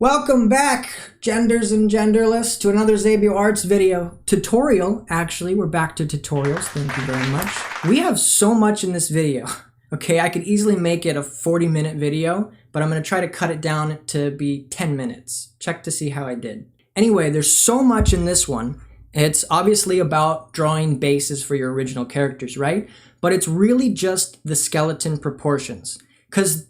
Welcome back, genders and genderless, to another Xabio Arts video. Tutorial, actually, we're back to tutorials, thank you very much. We have so much in this video. Okay, I could easily make it a 40-minute video, but I'm gonna try to cut it down to be 10 minutes. Check to see how I did. Anyway, there's so much in this one. It's obviously about drawing bases for your original characters, right? But it's really just the skeleton proportions. Because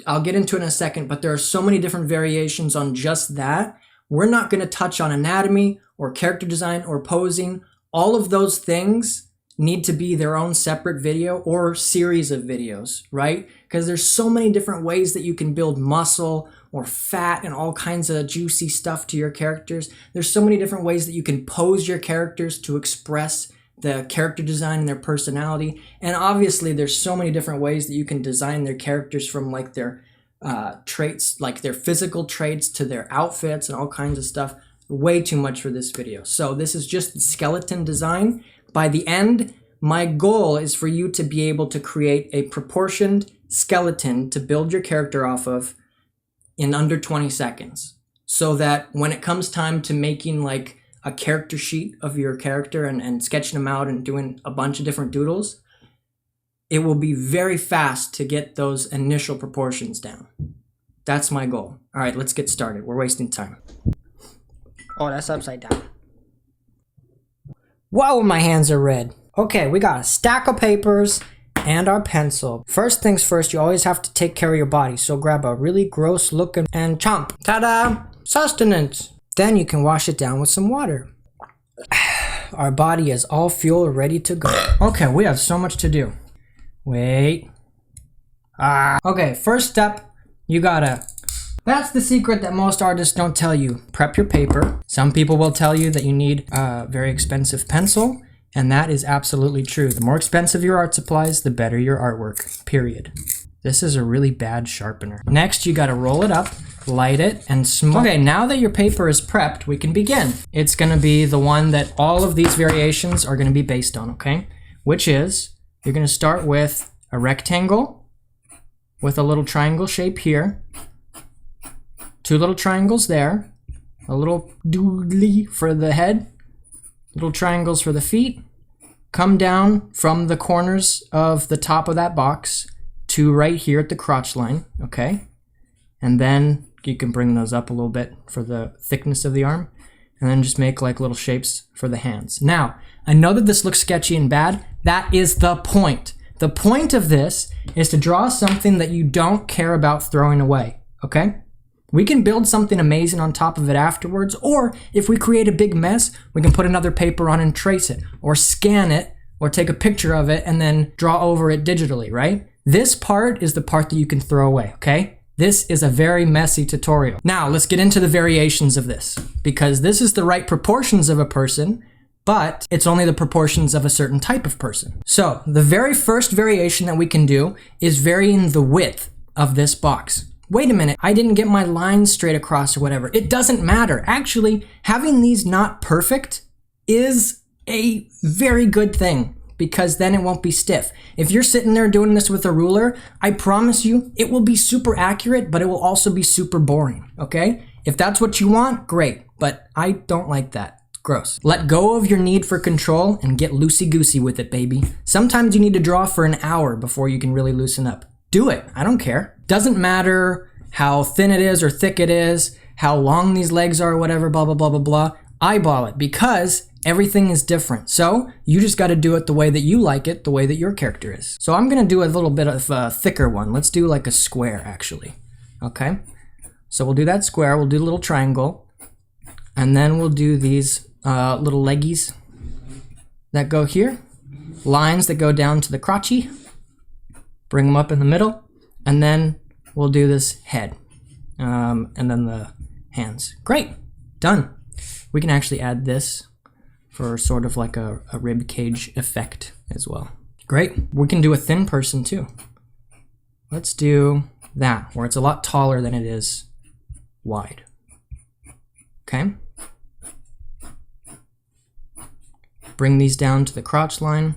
I'll get into it in a second, but there are so many different variations on just that. We're not going to touch on anatomy or character design or posing. All of those things need to be their own separate video or series of videos, right? Because there's so many different ways that you can build muscle or fat and all kinds of juicy stuff to your characters. There's so many different ways that you can pose your characters to express the character design and their personality. And obviously there's so many different ways that you can design their characters, from like their traits, like their physical traits, to their outfits and all kinds of stuff. Way too much for this video. So this is just the skeleton design. By the end, my goal is for you to be able to create a proportioned skeleton to build your character off of in under 20 seconds. So that when it comes time to making like a character sheet of your character and sketching them out and doing a bunch of different doodles, it will be very fast to get those initial proportions down. That's my goal. All right, let's get started. We're wasting time. Oh, that's upside down. Whoa, my hands are red. Okay, we got a stack of papers and our pencil. First things first, you always have to take care of your body. So grab a really gross looking and chomp. Ta-da! Sustenance. Then you can wash it down with some water. Our body is all fuel ready to go. Okay, we have so much to do. Wait. Okay, first step, you gotta... That's the secret that most artists don't tell you. Prep your paper. Some people will tell you that you need a very expensive pencil, and that is absolutely true. The more expensive your art supplies, the better your artwork, period. This is a really bad sharpener. Next, you gotta roll it up, light it, and smoke. Okay, now that your paper is prepped, we can begin. It's gonna be the one that all of these variations are gonna be based on, okay? Which is, you're gonna start with a rectangle with a little triangle shape here, two little triangles there, a little doodly for the head, little triangles for the feet, come down from the corners of the top of that box to right here at the crotch line, okay? And then you can bring those up a little bit for the thickness of the arm, and then just make like little shapes for the hands. Now, I know that this looks sketchy and bad. That is the point. The point of this is to draw something that you don't care about throwing away, okay? We can build something amazing on top of it afterwards, or if we create a big mess, we can put another paper on and trace it, or scan it, or take a picture of it and then draw over it digitally, right? This part is the part that you can throw away, okay? This is a very messy tutorial. Now, let's get into the variations of this, because this is the right proportions of a person, but it's only the proportions of a certain type of person. So, the very first variation that we can do is varying the width of this box. Wait a minute, I didn't get my lines straight across or whatever. It doesn't matter. Actually, having these not perfect is a very good thing, because then it won't be stiff. If you're sitting there doing this with a ruler, I promise you it will be super accurate, but it will also be super boring, okay? If that's what you want, great, but I don't like that. It's gross. Let go of your need for control and get loosey-goosey with it, baby. Sometimes you need to draw for an hour before you can really loosen up. Do it, I don't care. Doesn't matter how thin it is or thick it is, how long these legs are or whatever, blah, blah, blah, blah, blah. Eyeball it, because everything is different. So you just got to do it the way that you like it, the way that your character is. So I'm going to do a little bit of a thicker one. Let's do like a square, actually. Okay. So we'll do that square. We'll do a little triangle. And then we'll do these little leggies that go here. Lines that go down to the crotchy. Bring them up in the middle. And then we'll do this head. And then the hands. Great. Done. We can actually add this for sort of like a rib cage effect as well. Great. We can do a thin person too. Let's do that, where it's a lot taller than it is wide. Okay. Bring these down to the crotch line.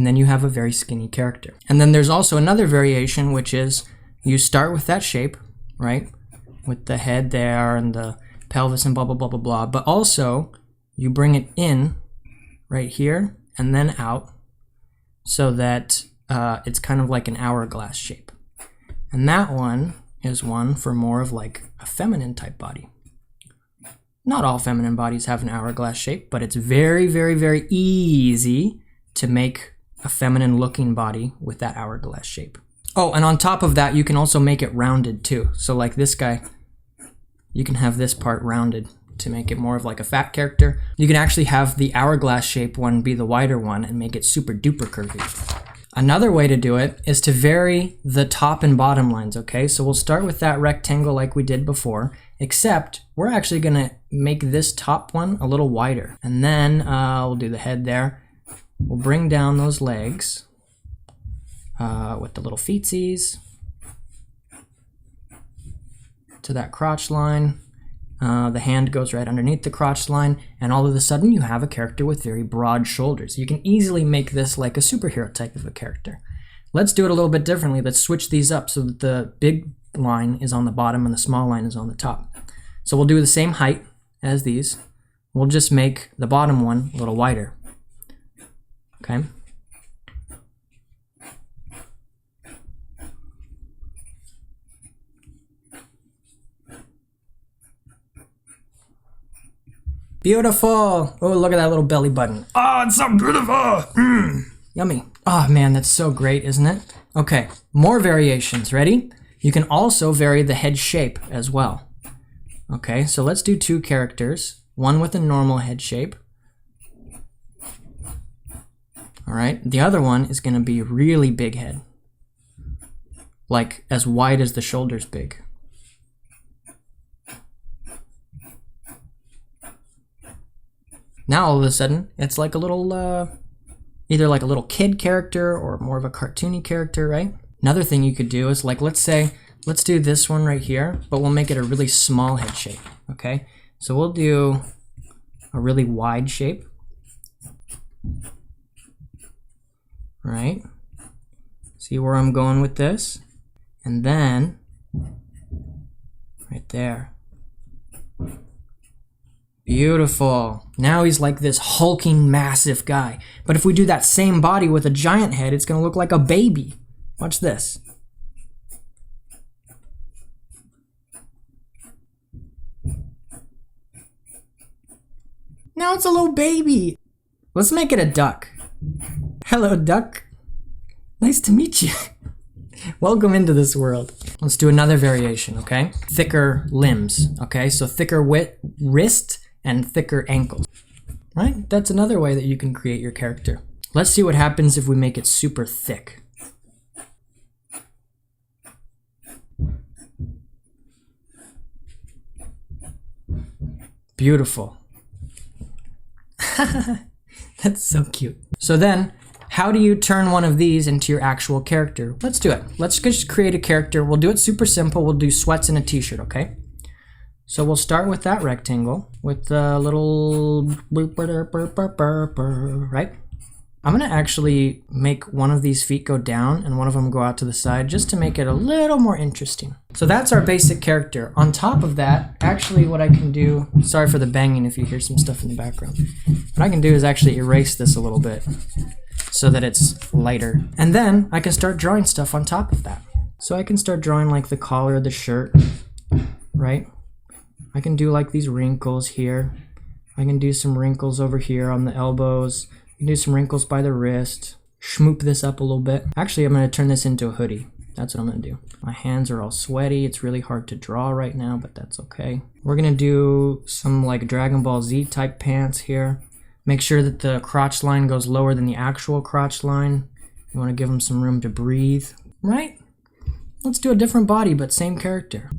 and then you have a very skinny character. And then there's also another variation, which is you start with that shape, right? With the head there and the pelvis and blah, blah, blah, blah, blah. But also you bring it in right here and then out so that it's kind of like an hourglass shape. And that one is one for more of like a feminine type body. Not all feminine bodies have an hourglass shape, but it's very, very, very easy to make a feminine looking body with that hourglass shape. Oh, and on top of that, you can also make it rounded too. So like this guy, you can have this part rounded to make it more of like a fat character. You can actually have the hourglass shape one be the wider one and make it super duper curvy. Another way to do it is to vary the top and bottom lines, okay? So we'll start with that rectangle like we did before, except we're actually gonna make this top one a little wider. And then we'll do the head there. We'll bring down those legs with the little feetsies to that crotch line. The hand goes right underneath the crotch line, and all of a sudden you have a character with very broad shoulders. You can easily make this like a superhero type of a character. Let's do it a little bit differently. Let's switch these up so that the big line is on the bottom and the small line is on the top. So we'll do the same height as these. We'll just make the bottom one a little wider. Okay. Beautiful. Oh, look at that little belly button. Oh, it's so beautiful. Yummy. Oh man, that's so great, isn't it? Okay, more variations. Ready? You can also vary the head shape as well. Okay, so let's do two characters. One with a normal head shape. All right, the other one is going to be really big head. Like as wide as the shoulders big. Now all of a sudden, it's like a little, either like a little kid character or more of a cartoony character, right? Another thing you could do is like, let's do this one right here, but we'll make it a really small head shape, okay? So we'll do a really wide shape, right? See where I'm going with this? And then, right there. Beautiful. Now he's like this hulking, massive guy. But if we do that same body with a giant head, it's gonna look like a baby. Watch this. Now it's a little baby. Let's make it a duck. Hello, duck. Nice to meet you. Welcome into this world. Let's do another variation, okay? Thicker limbs, okay? So thicker wrist and thicker ankles, right? That's another way that you can create your character. Let's see what happens if we make it super thick. Beautiful. That's so cute. So then, how do you turn one of these into your actual character? Let's do it. Let's just create a character. We'll do it super simple. We'll do sweats and a t-shirt, okay? So we'll start with that rectangle with the little, right? I'm gonna actually make one of these feet go down and one of them go out to the side just to make it a little more interesting. So that's our basic character. On top of that, actually what I can do, sorry for the banging if you hear some stuff in the background. What I can do is actually erase this a little bit so that it's lighter. And then I can start drawing stuff on top of that. So I can start drawing like the collar of the shirt, right? I can do like these wrinkles here. I can do some wrinkles over here on the elbows. I can do some wrinkles by the wrist. Schmoop this up a little bit. Actually, I'm going to turn this into a hoodie. That's what I'm going to do. My hands are all sweaty. It's really hard to draw right now, but that's okay. We're going to do some like Dragon Ball Z type pants here. Make sure that the crotch line goes lower than the actual crotch line. You want to give them some room to breathe, right? Let's do a different body, but same character.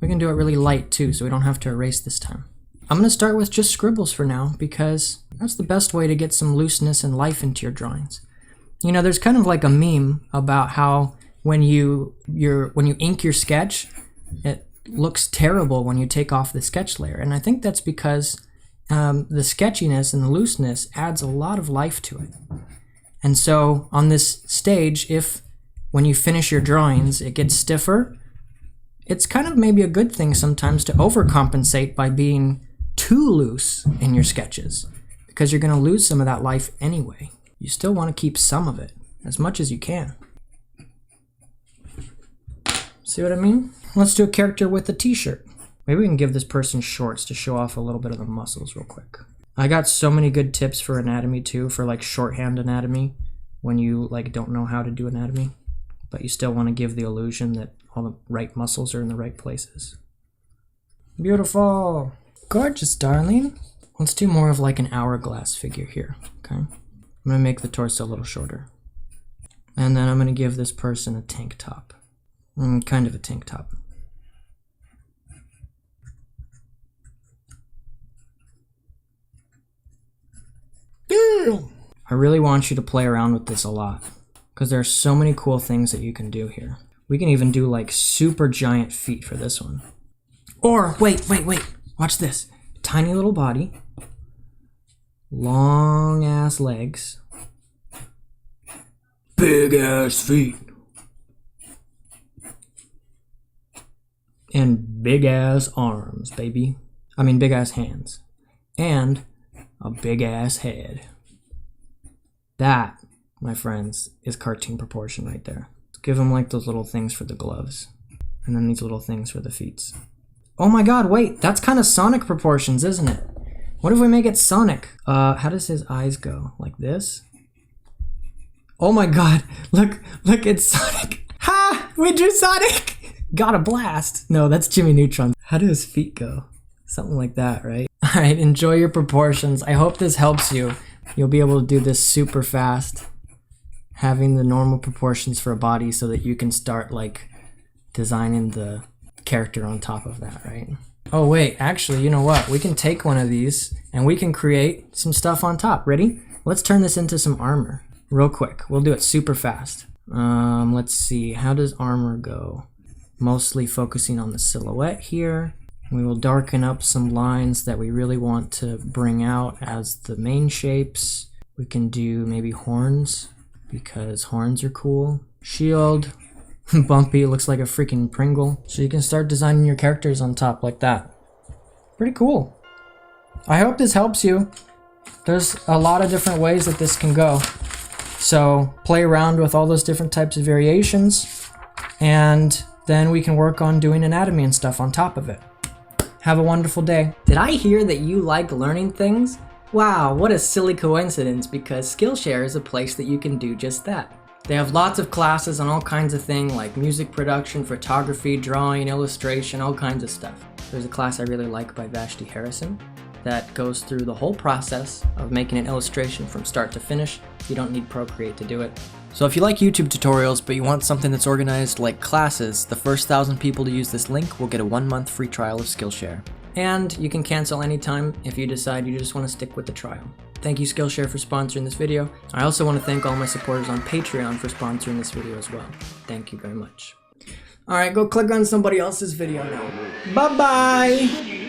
We can do it really light too, so we don't have to erase this time. I'm going to start with just scribbles for now, because that's the best way to get some looseness and life into your drawings. You know, there's kind of like a meme about how when you ink your sketch, it looks terrible when you take off the sketch layer. And I think that's because the sketchiness and the looseness adds a lot of life to it. And so on this stage, if when you finish your drawings, it gets stiffer, it's kind of maybe a good thing sometimes to overcompensate by being too loose in your sketches, because you're going to lose some of that life anyway. You still want to keep some of it, as much as you can. See what I mean? Let's do a character with a t-shirt. Maybe we can give this person shorts to show off a little bit of the muscles real quick. I got so many good tips for anatomy too, for like shorthand anatomy, when you like don't know how to do anatomy, but you still want to give the illusion that all the right muscles are in the right places. Beautiful. Gorgeous, darling. Let's do more of like an hourglass figure here, okay? I'm gonna make the torso a little shorter. And then I'm gonna give this person a tank top. Kind of a tank top. I really want you to play around with this a lot, because there are so many cool things that you can do here. We can even do like super giant feet for this one. Or, wait, watch this. Tiny little body, long ass legs, big ass feet, and big ass arms, baby. I mean big ass hands. And a big ass head. That, my friends, is cartoon proportion right there. Let's give them like those little things for the gloves. And then these little things for the feet. Oh my god, wait, that's kind of Sonic proportions, isn't it? What if we make it Sonic? How does his eyes go? Like this? Oh my god, look, it's Sonic. Ha! We drew Sonic! Got a blast. No, that's Jimmy Neutron. How do his feet go? Something like that, right? Alright, enjoy your proportions. I hope this helps you. You'll be able to do this super fast, having the normal proportions for a body so that you can start like designing the character on top of that, right? Oh wait, actually, you know what? We can take one of these and we can create some stuff on top. Ready? Let's turn this into some armor real quick. We'll do it super fast. Let's see, how does armor go? Mostly focusing on the silhouette here. We will darken up some lines that we really want to bring out as the main shapes. We can do maybe horns, because horns are cool. Shield, bumpy, looks like a freaking Pringle. So you can start designing your characters on top like that. Pretty cool. I hope this helps you. There's a lot of different ways that this can go. So play around with all those different types of variations, and then we can work on doing anatomy and stuff on top of it. Have a wonderful day. Did I hear that you like learning things? Wow, what a silly coincidence, because Skillshare is a place that you can do just that. They have lots of classes on all kinds of things like music production, photography, drawing, illustration, all kinds of stuff. There's a class I really like by Vashti Harrison that goes through the whole process of making an illustration from start to finish. You don't need Procreate to do it. So if you like YouTube tutorials, but you want something that's organized like classes, the first 1,000 people to use this link will get a 1-month free trial of Skillshare. And you can cancel anytime if you decide you just want to stick with the trial. Thank you Skillshare for sponsoring this video. I also want to thank all my supporters on Patreon for sponsoring this video as well. Thank you very much. Alright, go click on somebody else's video now. Bye-bye!